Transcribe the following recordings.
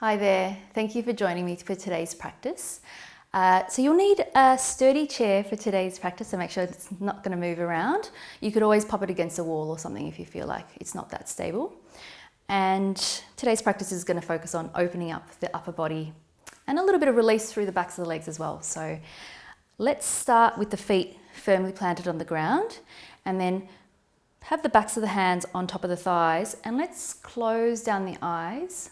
Hi there, thank you for joining me for today's practice. So you'll need a sturdy chair for today's practice, so make sure it's not going to move around. You could always pop it against a wall or something if you feel like it's not that stable. And today's practice is going to focus on opening up the upper body and a little bit of release through the backs of the legs as well. So let's start with the feet firmly planted on the ground, and then have the backs of the hands on top of the thighs, and let's close down the eyes.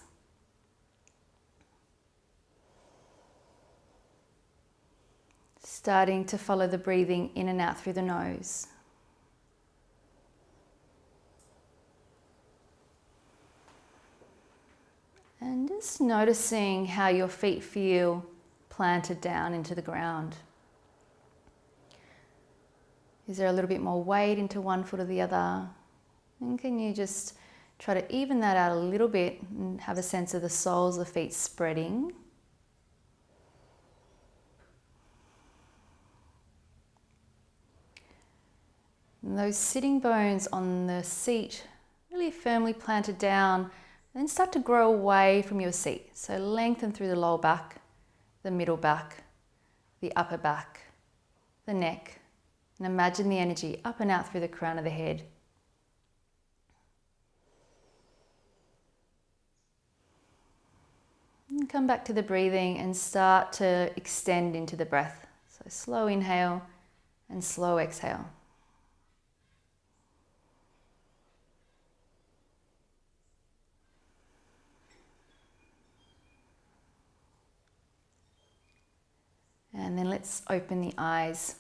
Starting to follow the breathing in and out through the nose. And just noticing how your feet feel planted down into the ground. Is there a little bit more weight into one foot or the other? And can you just try to even that out a little bit and have a sense of the soles of the feet spreading? And those sitting bones on the seat really firmly planted down, and then start to grow away from your seat. So lengthen through the lower back, the middle back, the upper back, the neck. And imagine the energy up and out through the crown of the head. And come back to the breathing and start to extend into the breath. So slow inhale and slow exhale. And then let's open the eyes.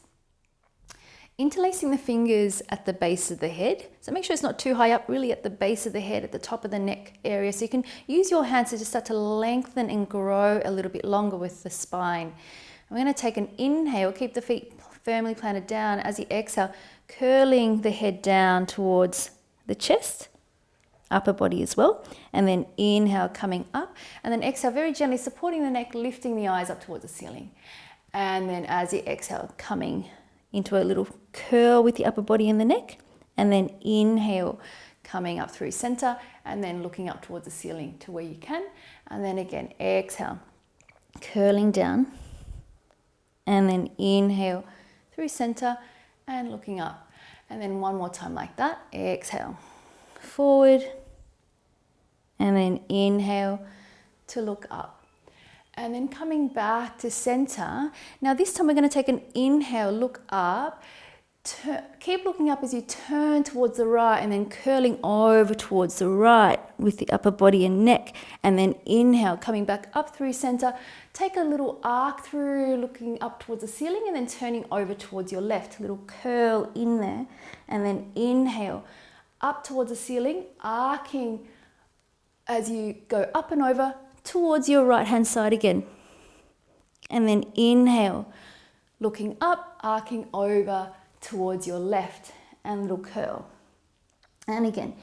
Interlacing the fingers at the base of the head. So make sure it's not too high up, really at the base of the head, at the top of the neck area. So you can use your hands to just start to lengthen and grow a little bit longer with the spine. I'm going to take an inhale, keep the feet firmly planted down. As you exhale, curling the head down towards the chest, upper body as well. And then inhale, coming up. And then exhale, very gently supporting the neck, lifting the eyes up towards the ceiling. And then as you exhale, coming into a little curl with the upper body and the neck. And then inhale, coming up through center, and then looking up towards the ceiling to where you can. And then again, exhale, curling down. And then inhale through center and looking up. And then one more time like that. Exhale, forward. And then inhale to look up. And then coming back to center. Now this time we're going to take an inhale, look up. Keep looking up as you turn towards the right, and then curling over towards the right with the upper body and neck. And then inhale, coming back up through center. Take a little arc through, looking up towards the ceiling, and then turning over towards your left. A little curl in there. And then inhale, up towards the ceiling, arcing as you go up and over towards your right hand side again. And then inhale, looking up, arcing over towards your left, and little curl. And again,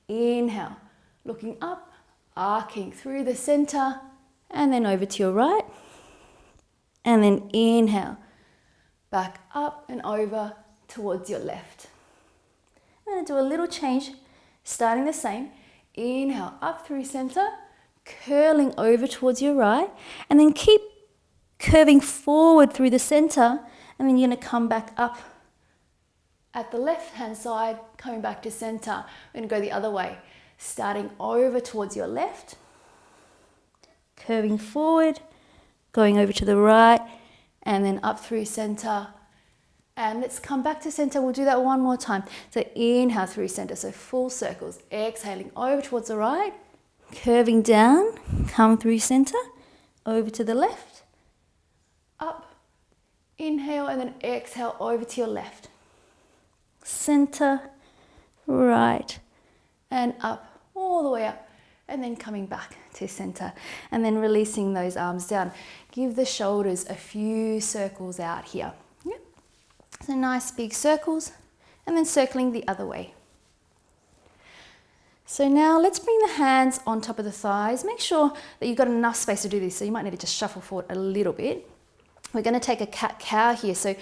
inhale, looking up, arcing through the center, and then over to your right. And then inhale, back up and over towards your left. I'm going to do a little change, starting the same. Inhale, up through center, curling over towards your right, and then keep curving forward through the center, and then you're going to come back up at the left hand side, coming back to center. We're going to go the other way, starting over towards your left, curving forward, going over to the right, and then up through center. And let's come back to center. We'll do that one more time. So inhale through center, so full circles. Exhaling over towards the right, curving down, come through center, over to the left, up, inhale, and then exhale over to your left. Center, right, and up, all the way up, and then coming back to center, and then releasing those arms down. Give the shoulders a few circles out here. Yep. So nice big circles, and then circling the other way. So now let's bring the hands on top of the thighs. Make sure that you've got enough space to do this, so you might need to just shuffle forward a little bit. We're going to take a cat-cow here. So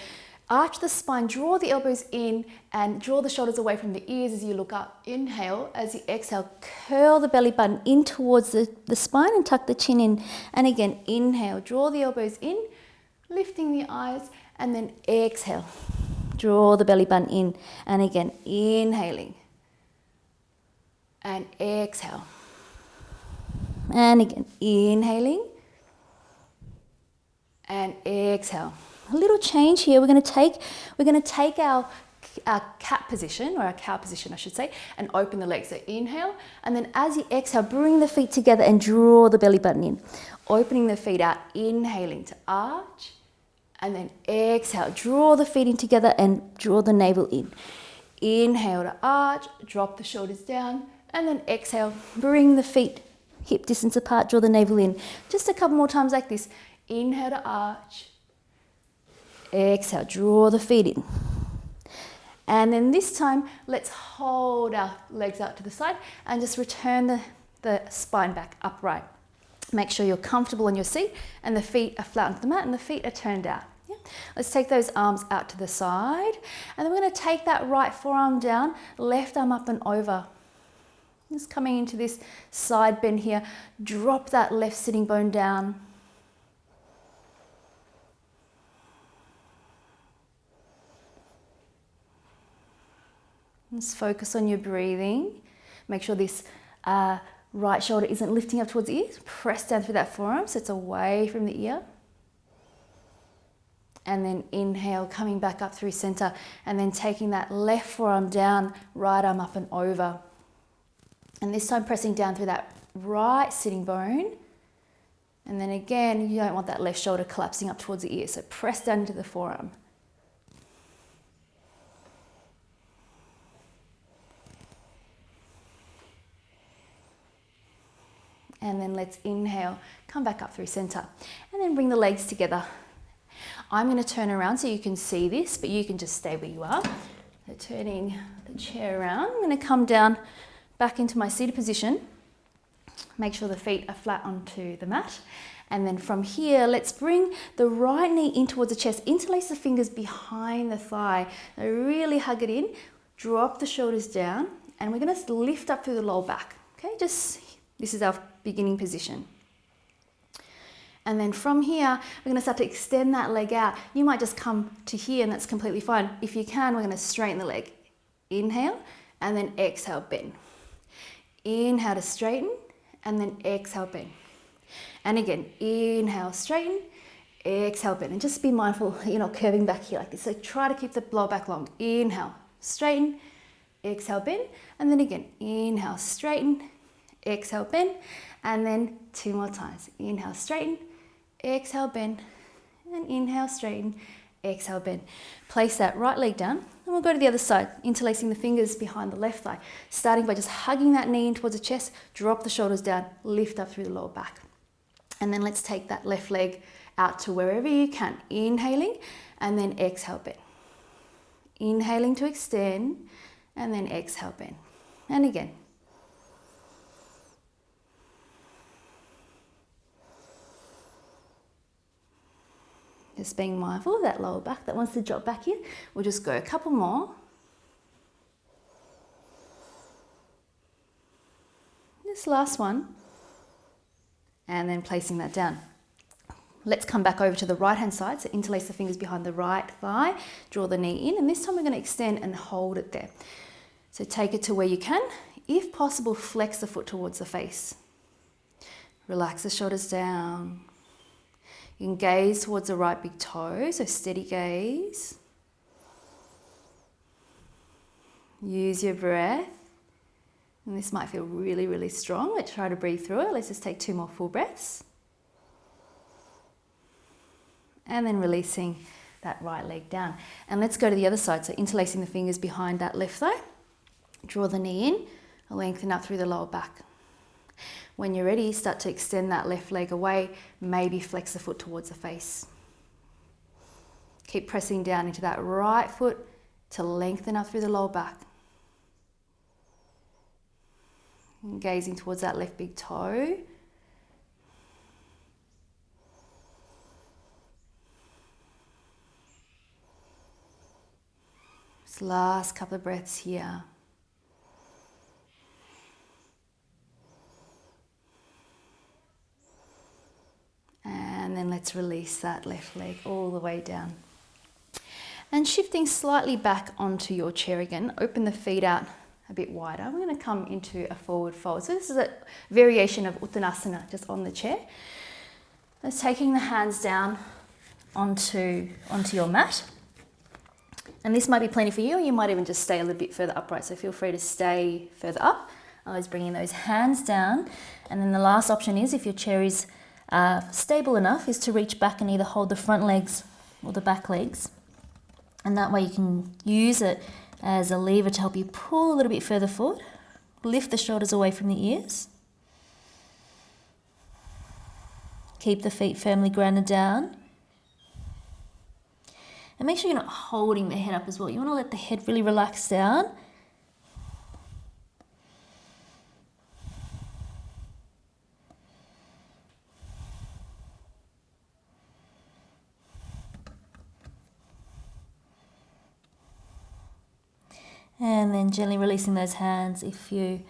Arch the spine, draw the elbows in and draw the shoulders away from the ears as you look up. Inhale. As you exhale, curl the belly button in towards the spine and tuck the chin in. And again, inhale, draw the elbows in, lifting the eyes, and then exhale. Draw the belly button in. And again, inhaling. And exhale. And again, inhaling. And exhale. A little change here. We're going to take our cat position, or our cow position I should say, and open the legs. So inhale, and then as you exhale, bring the feet together and draw the belly button in. Opening the feet out, inhaling to arch, and then exhale, draw the feet in together and draw the navel in. Inhale to arch, drop the shoulders down, and then exhale, bring the feet hip distance apart, draw the navel in. Just a couple more times like this. Inhale to arch. Exhale, draw the feet in. And then this time, let's hold our legs out to the side and just return the spine back upright. Make sure you're comfortable on your seat and the feet are flat onto the mat and the feet are turned out. Yeah? Let's take those arms out to the side. And then we're going to take that right forearm down, left arm up and over. Just coming into this side bend here. Drop that left sitting bone down. Just focus on your breathing. Make sure this right shoulder isn't lifting up towards the ears. Press down through that forearm so it's away from the ear. And then inhale, coming back up through center, and then taking that left forearm down, right arm up and over. And this time pressing down through that right sitting bone. And then again, you don't want that left shoulder collapsing up towards the ear, so press down into the forearm. And then let's inhale, come back up through center, and then bring the legs together. I'm going to turn around so you can see this, but you can just stay where you are. So turning the chair around, I'm going to come down back into my seated position. Make sure the feet are flat onto the mat. And then from here, let's bring the right knee in towards the chest. Interlace the fingers behind the thigh. Now really hug it in. Drop the shoulders down, and we're going to lift up through the lower back. Okay, this is our beginning position. And then from here, we're going to start to extend that leg out. You might just come to here and that's completely fine. If you can, we're going to straighten the leg. Inhale and then exhale, bend. Inhale to straighten and then exhale, bend. And again, inhale, straighten, exhale, bend. And just be mindful you're not curving back here like this. So try to keep the lower back long. Inhale, straighten, exhale, bend. And then again, inhale, straighten, exhale, bend, and then 2 more times. Inhale, straighten, exhale, bend, and inhale, straighten, exhale, bend. Place that right leg down, and we'll go to the other side, interlacing the fingers behind the left thigh, starting by just hugging that knee in towards the chest, drop the shoulders down, lift up through the lower back. And then let's take that left leg out to wherever you can, inhaling, and then exhale, bend. Inhaling to extend, and then exhale, bend. And again. Just being mindful of that lower back that wants to drop back in. We'll just go a couple more. This last one. And then placing that down. Let's come back over to the right hand side. So interlace the fingers behind the right thigh. Draw the knee in. And this time we're going to extend and hold it there. So take it to where you can. If possible, flex the foot towards the face. Relax the shoulders down. You can gaze towards the right big toe, so steady gaze. Use your breath. And this might feel really, really strong. Let's try to breathe through it. Let's just take 2 more full breaths. And then releasing that right leg down. And let's go to the other side. So interlacing the fingers behind that left thigh. Draw the knee in, lengthen up through the lower back. When you're ready, start to extend that left leg away, maybe flex the foot towards the face. Keep pressing down into that right foot to lengthen up through the lower back. And gazing towards that left big toe. Just last couple of breaths here. And then let's release that left leg all the way down. And shifting slightly back onto your chair again, open the feet out a bit wider. We're going to come into a forward fold. So this is a variation of Uttanasana, just on the chair. That's taking the hands down onto your mat. And this might be plenty for you, or you might even just stay a little bit further upright. So feel free to stay further up. Always bringing those hands down. And then the last option is, if your chair is stable enough, is to reach back and either hold the front legs or the back legs. And that way you can use it as a lever to help you pull a little bit further forward. Lift the shoulders away from the ears. Keep the feet firmly grounded down. And make sure you're not holding the head up as well. You want to let the head really relax down. And then gently releasing those hands if you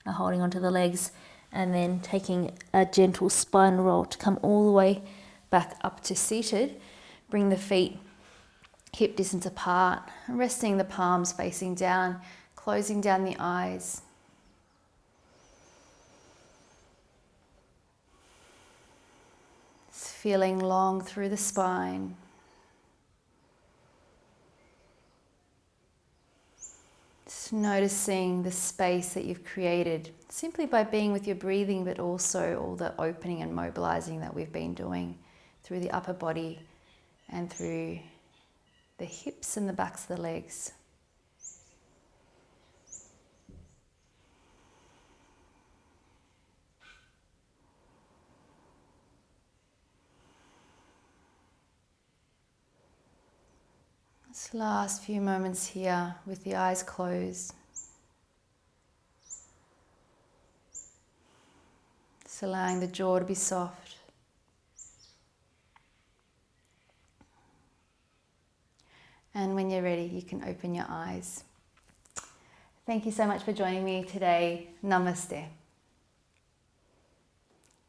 are holding onto the legs, and then taking a gentle spine roll to come all the way back up to seated. Bring the feet hip distance apart, resting the palms facing down, closing down the eyes. Just feeling long through the spine. Just noticing the space that you've created simply by being with your breathing, but also all the opening and mobilizing that we've been doing through the upper body and through the hips and the backs of the legs. This last few moments here with the eyes closed. Just allowing the jaw to be soft. And when you're ready, you can open your eyes. Thank you so much for joining me today. Namaste.